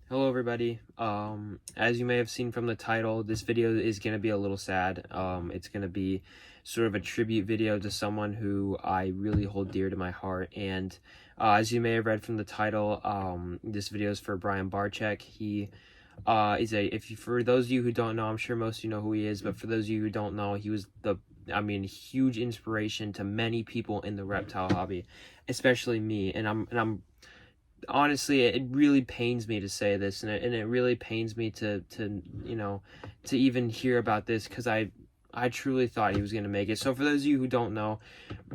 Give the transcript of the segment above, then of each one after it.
Hello everybody. As you may have seen from the title, this video is going to be a little sad. It's going to be sort of a tribute video to someone who I really hold dear to my heart. And as you may have read from the title, this video is for Barczyk. He is for those of you who don't know, I'm sure most of you know who he is, but for those of you who don't know, he was huge inspiration to many people in the reptile hobby, especially me. And I'm honestly, it really pains me to say this, and it really pains me to even hear about this, because I truly thought he was going to make it. So for those of you who don't know,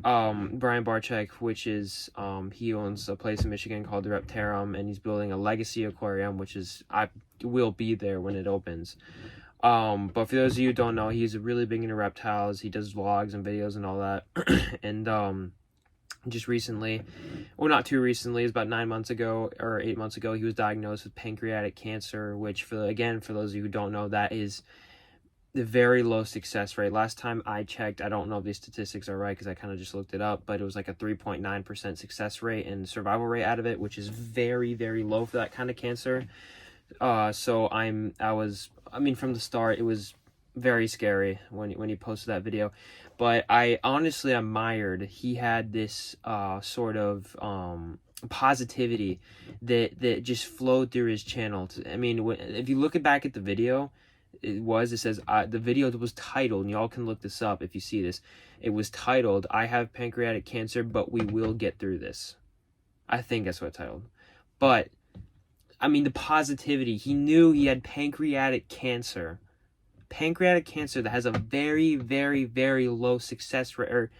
Barczyk, which is he owns a place in Michigan called the Reptarium, and he's building a legacy aquarium, which is I will be there when it opens. But for those of you who don't know, he's really big into reptiles. He does vlogs and videos and all that. And just recently, well, not too recently, it was about 9 months ago or 8 months ago, he was diagnosed with pancreatic cancer, which for those of you who don't know, that is the very low success rate. Last time I checked, I don't know if these statistics are right because I kind of just looked it up, but it was like a 3.9% success rate and survival rate out of it, which is very, very low for that kind of cancer. So from the start, it was very scary when he posted that video, but I honestly admired, he had this sort of positivity that just flowed through his channel. If you look back at the video, it says the video was titled, and y'all can look this up if you see this, it was titled, "I have pancreatic cancer, but we will get through this." I think that's what it titled. But the positivity, he knew he had pancreatic cancer that has a very, very, very low success rate, or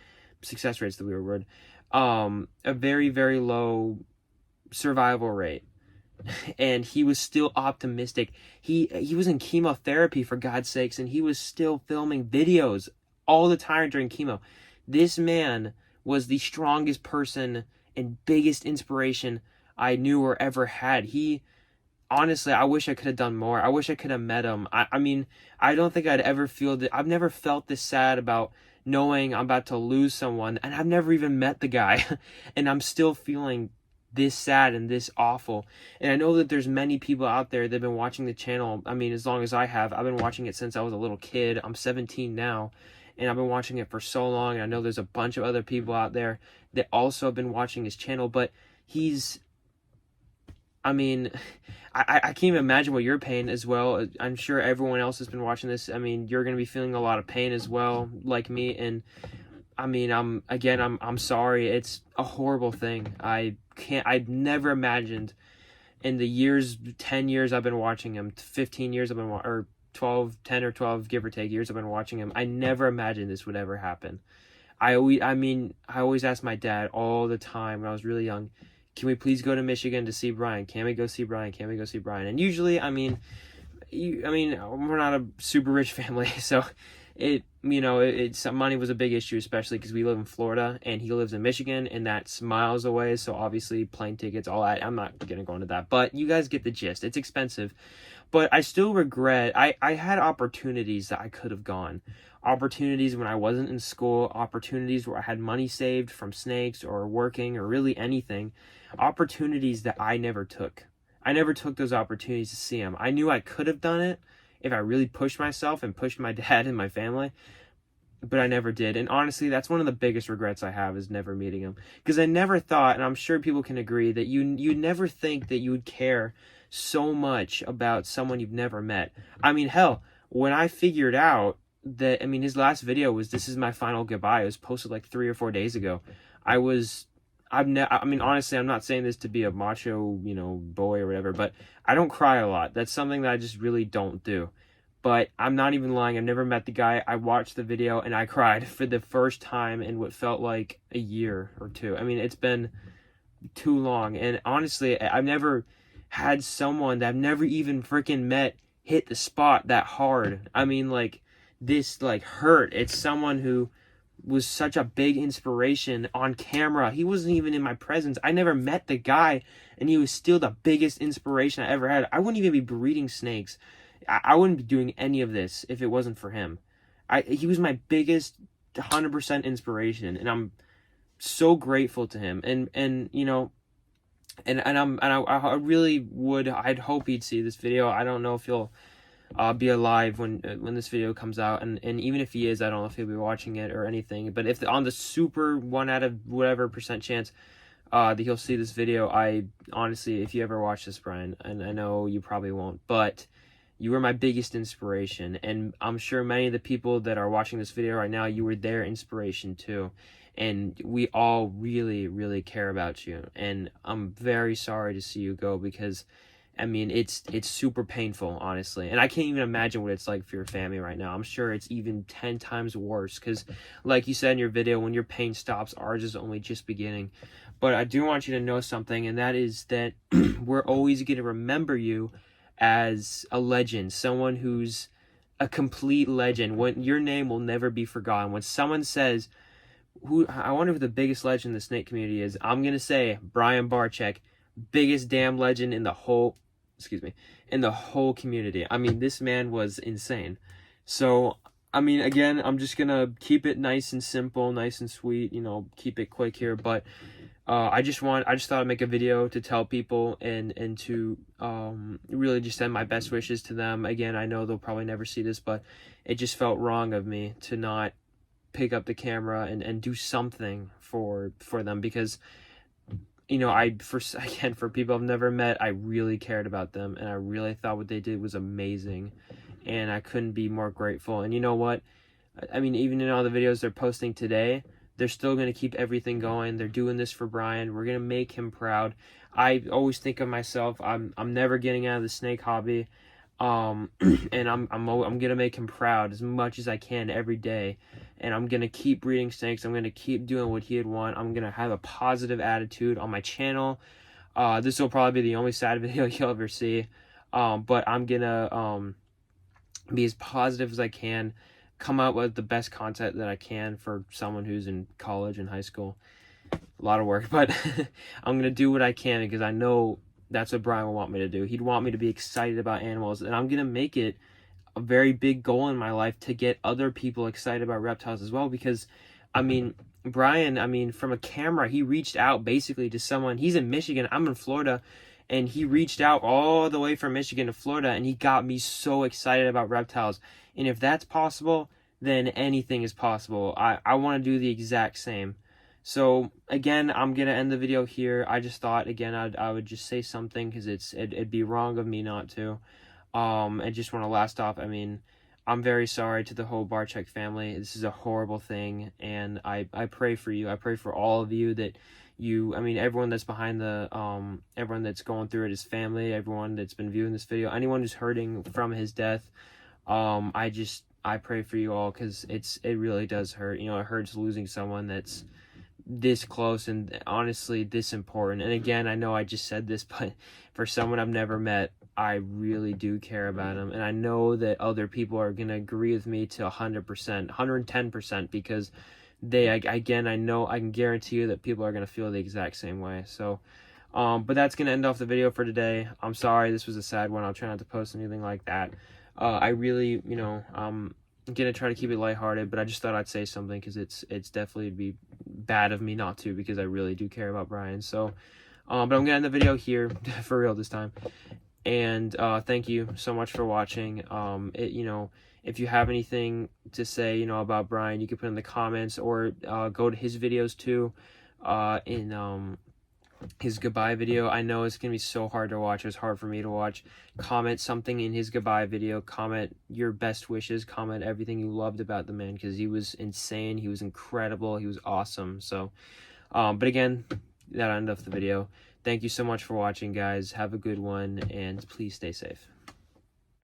success rate's the weird word, a very, very low survival rate. And he was still optimistic. He was in chemotherapy, for God's sakes, and he was still filming videos all the time during chemo. This man was the strongest person and biggest inspiration I knew or ever had. Honestly, I wish I could have done more. I wish I could have met him. I don't think I'd ever feel that. I've never felt this sad about knowing I'm about to lose someone, and I've never even met the guy, and I'm still feeling this sad and this awful. And I know that there's many people out there that have been watching the channel, as long as I have. I've been watching it since I was a little kid. I'm 17 now, and I've been watching it for so long. And I know there's a bunch of other people out there that also have been watching his channel, but I can't even imagine what your pain as well. I'm sure everyone else has been watching this. You're going to be feeling a lot of pain as well, like me. And I'm sorry. It's a horrible thing. I've never imagined in the 10 years I've been watching him, 15 years I've been, or 12, 10 or 12, give or take, years I've been watching him. I never imagined this would ever happen. I always asked my dad all the time when I was really young, "Can we please go to Michigan to see Brian? Can we go see Brian? Can we go see Brian?" And usually, we're not a super rich family, so money was a big issue, especially because we live in Florida and he lives in Michigan, and that's miles away. So obviously, plane tickets, all that. I'm not gonna go into that, but you guys get the gist. It's expensive, but I still regret. I had opportunities that I could have gone. Opportunities when I wasn't in school, opportunities where I had money saved from snakes or working or really anything, opportunities that I never took. I never took those opportunities to see him. I knew I could have done it if I really pushed myself and pushed my dad and my family, but I never did. And honestly, that's one of the biggest regrets I have, is never meeting him, because I never thought, and I'm sure people can agree, that you never think that you would care so much about someone you've never met. Hell, when I figured out that, his last video was, "This is my final goodbye." It was posted like 3 or 4 days ago. Honestly, I'm not saying this to be a macho, boy or whatever, but I don't cry a lot. That's something that I just really don't do. But I'm not even lying. I've never met the guy. I watched the video and I cried for the first time in what felt like a year or two. It's been too long. And honestly, I've never had someone that I've never even freaking met hit the spot that hard. This hurt. It's someone who was such a big inspiration on camera. He wasn't even in my presence. I never met the guy, and he was still the biggest inspiration I ever had. I wouldn't even be breeding snakes. I wouldn't be doing any of this if it wasn't for him. He was my biggest 100% inspiration, and I'm so grateful to him. And I really would, I'd hope he'd see this video. I don't know if he'll be alive when this video comes out, and even if he is, I don't know if he'll be watching it or anything. But if on the super 1 out of whatever % chance that he'll see this video, I honestly, if you ever watch this, Brian, and I know you probably won't, but you were my biggest inspiration, and I'm sure many of the people that are watching this video right now, you were their inspiration too. And we all really, really care about you, and I'm very sorry to see you go, because I mean, it's super painful, honestly. And I can't even imagine what it's like for your family right now. I'm sure it's even 10 times worse, because like you said in your video, when your pain stops, ours is only just beginning. But I do want you to know something, and that is that we're always going to remember you as a legend, someone who's a complete legend. When your name will never be forgotten. When someone says, "Who?" I wonder who the biggest legend in the snake community is. I'm going to say Brian Barczyk, biggest damn legend in the whole in the whole community. I mean, this man was insane. So, I mean, again, I'm just gonna keep it nice and simple, nice and sweet, you know, keep it quick here. But I just thought I'd make a video to tell people and to really just send my best wishes to them. Again, I know they'll probably never see this, but it just felt wrong of me to not pick up the camera and do something for them, because you know, for people I've never met, I really cared about them, and I really thought what they did was amazing, and I couldn't be more grateful. And you know what? I mean, even in all the videos they're posting today, they're still going to keep everything going. They're doing this for Brian. We're going to make him proud. I always think of myself, I'm never getting out of the snake hobby. And I'm gonna make him proud as much as I can every day, and I'm gonna keep breeding snakes. I'm gonna keep doing what he'd want. I'm gonna have a positive attitude on my channel. This will probably be the only sad video you'll ever see, but I'm gonna be as positive as I can, come out with the best content that I can for someone who's in college and high school. A lot of work, but I'm gonna do what I can, because I know that's what Brian would want me to do. He'd want me to be excited about animals, and I'm going to make it a very big goal in my life to get other people excited about reptiles as well, because, I mean, Brian, I mean, from a camera, he reached out basically to someone. He's in Michigan, I'm in Florida, and he reached out all the way from Michigan to Florida, and he got me so excited about reptiles. And if that's possible, then anything is possible. I want to do the exact same. So again, I'm gonna end the video here. I just thought, again, I would just say something, because it'd be wrong of me not to. I just want to last off, I mean, I'm very sorry to the whole Barczyk family. This is a horrible thing, and I pray for you. I pray for all of you, that I mean, everyone that's behind the everyone that's going through it, his family, everyone that's been viewing this video, anyone who's hurting from his death. I pray for you all, because it really does hurt. You know, it hurts losing someone that's this close and honestly this important. And again, I know I just said this, but for someone I've never met, I really do care about him, and I know that other people are going to agree with me to 100%, 110%, because again, I know, I can guarantee you that people are going to feel the exact same way. So but that's going to end off the video for today. I'm sorry this was a sad one. I'll try not to post anything like that. I really, you know, I'm gonna try to keep it lighthearted, but I just thought I'd say something, because it's definitely be bad of me not to, because I really do care about Brian. So but I'm gonna end the video here for real this time, and thank you so much for watching. You know, if you have anything to say, you know, about Brian, you can put in the comments, or go to his videos too, in his goodbye video. I know it's gonna be so hard to watch. It's hard for me to watch. Comment something in his goodbye video. Comment your best wishes. Comment everything you loved about the man, because he was insane. He was incredible. He was awesome. So but again, that'll end off the video. Thank you so much for watching, guys. Have a good one, and please stay safe.